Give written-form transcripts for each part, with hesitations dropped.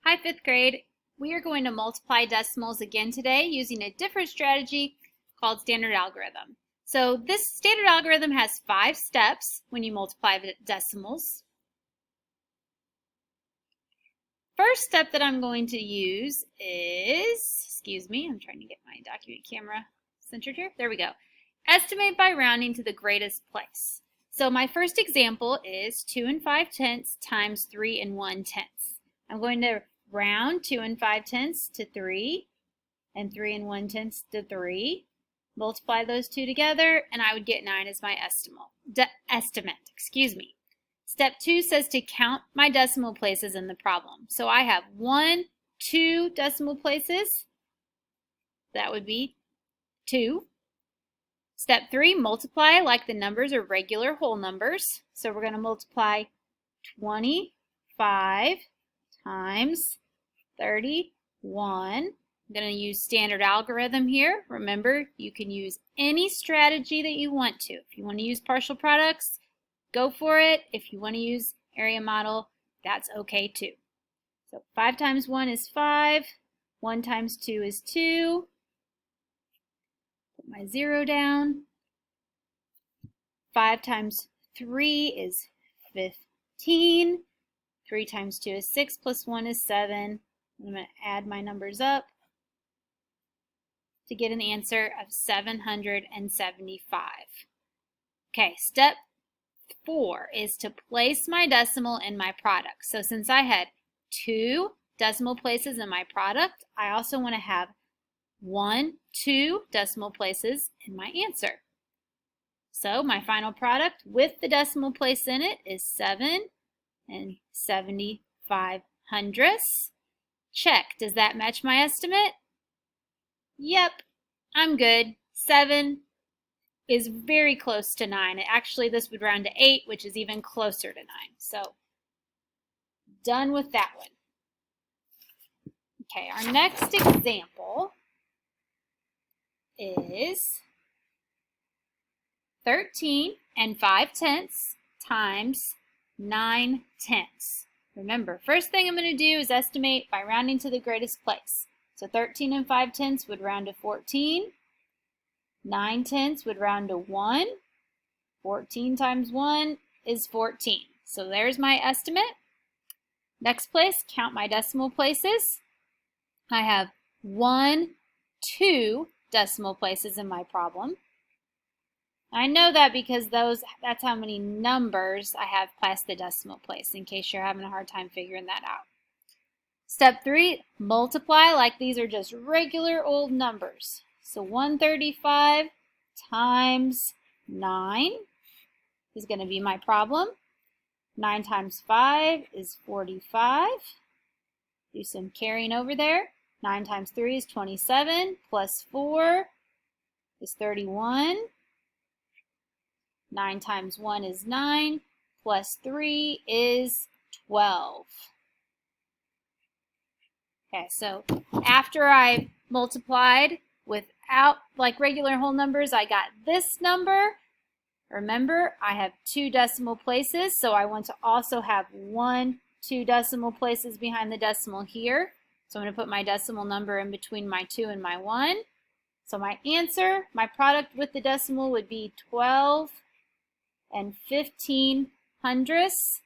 Hi, fifth grade. We are going to multiply decimals again today using a different strategy called standard algorithm. So this standard algorithm has 5 steps when you multiply the decimals. First step that I'm going to use is, excuse me, I'm trying to get my document camera centered here. There we go. Estimate by rounding to the greatest place. So my first example is 2 5/10 times 3 1/10. I'm going to round 2 5/10 to 3 and 3 1/10 to 3. Multiply those two together and I would get 9 as my estimate. Excuse me. Step 2 says to count my decimal places in the problem. So I have 1, 2 decimal places. That would be 2. Step 3, multiply like the numbers are regular whole numbers. So we're going to multiply 25 times 31. I'm going to use standard algorithm here. Remember, you can use any strategy that you want to. If you want to use partial products, go for it. If you want to use area model, that's okay too. So 5 times 1 is 5. 1 times 2 is 2. Put my 0 down. 5 times 3 is 15. 3 times 2 is 6 plus 1 is 7. I'm going to add my numbers up to get an answer of 775. Okay, step 4 is to place my decimal in my product. So since I had 2 decimal places in my product, I also want to have 1, 2 decimal places in my answer. So my final product with the decimal place in it is 7 75 hundredths. Check. Does that match my estimate? Yep, I'm good. 7 is very close to 9. Actually, this would round to 8, which is even closer to 9. So, done with that one. Okay, our next example is 13 5/10 times 9/10. Remember, first thing I'm going to do is estimate by rounding to the greatest place. So 13 5/10 would round to 14. 9/10 would round to 1. 14 times 1 is 14. So there's my estimate. Next place, count my decimal places. I have 1, 2 decimal places in my problem. I know that because that's how many numbers I have past the decimal place, in case you're having a hard time figuring that out. Step 3, multiply like these are just regular old numbers. So 135 times 9 is going to be my problem. 9 times 5 is 45. Do some carrying over there. 9 times 3 is 27, plus 4 is 31. 9 times 1 is 9, plus 3 is 12. Okay, so after I multiplied without like regular whole numbers, I got this number. Remember, I have 2 decimal places, so I want to also have 1, 2 decimal places behind the decimal here. So I'm going to put my decimal number in between my 2 and my 1. So my answer, my product with the decimal would be 12 15 hundredths.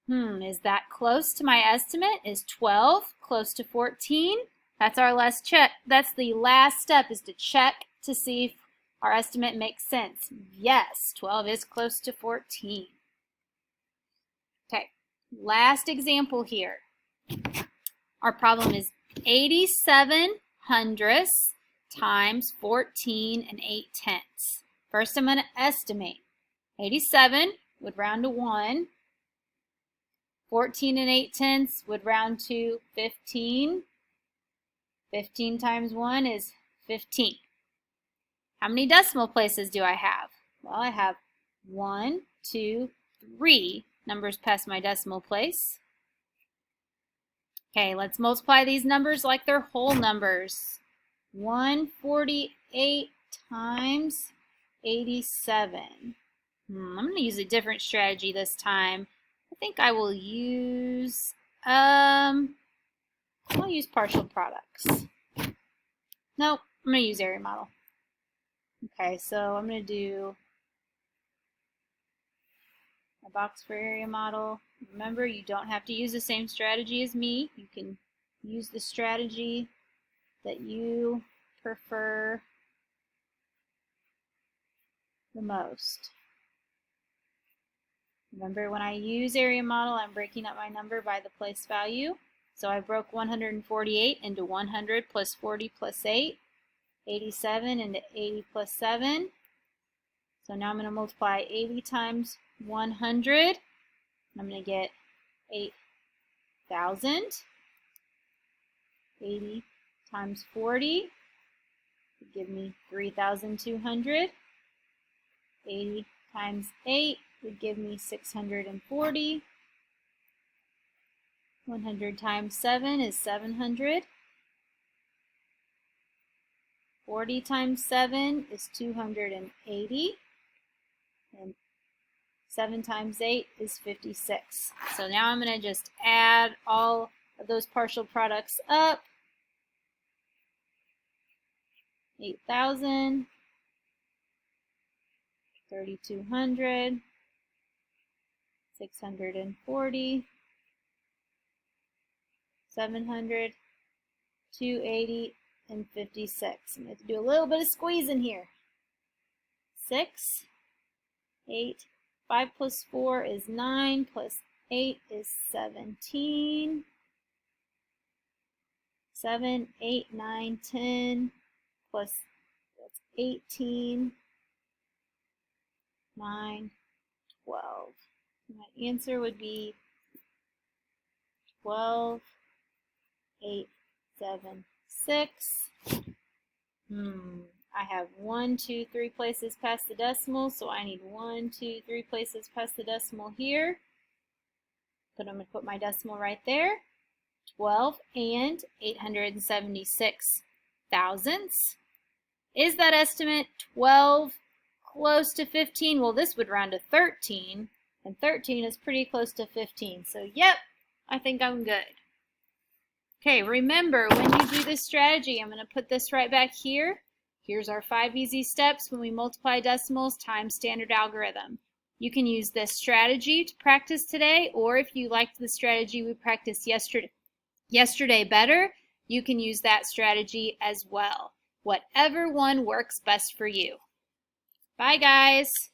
Is that close to my estimate? Is 12 close to 14? That's our last check. That's the last step, is to check to see if our estimate makes sense. Yes, 12 is close to 14. Okay, last example here. Our problem is 87 hundredths times 14 8/10. First, I'm going to estimate. 87 would round to 1. 14 8/10 would round to 15. 15 times 1 is 15. How many decimal places do I have? Well, I have 1, 2, 3 numbers past my decimal place. Okay, let's multiply these numbers like they're whole numbers. 148 times 87. I'm going to use a different strategy this time. I think I will use I'll use partial products. Nope, I'm going to use area model. Okay, so I'm going to do a box for area model. Remember, you don't have to use the same strategy as me. You can use the strategy that you prefer the most. Remember, when I use area model, I'm breaking up my number by the place value. So I broke 148 into 100 plus 40 plus 8, 87 into 80 plus 7. So now I'm going to multiply 80 times 100. I'm going to get 8,000. 80 times 40 would give me 3,200. 80 times 8 would give me 640. 100 times 7 is 700. 40 times 7 is 280. And 7 times 8 is 56. So now I'm going to just add all of those partial products up. 8,000, 3,200, 640, 700, 280, and 56. I'm going to do a little bit of squeezing here. 6, 8, 5 plus 4 is 9, plus 8 is 17. 7, 8, 9, 10, plus that's 18, 9, 12. My answer would be 12, 8, 7, 6. I have 1, 2, 3 places past the decimal, so I need 1, 2, 3 places past the decimal here. But I'm going to put my decimal right there. 12 and 876 thousandths. Is that estimate 12 close to 15? Well, this would round to 13, and 13 is pretty close to 15. So, yep, I think I'm good. Okay, remember, when you do this strategy, I'm going to put this right back here. Here's our 5 easy steps when we multiply decimals times standard algorithm. You can use this strategy to practice today, or if you liked the strategy we practiced yesterday better, you can use that strategy as well. Whatever one works best for you. Bye, guys.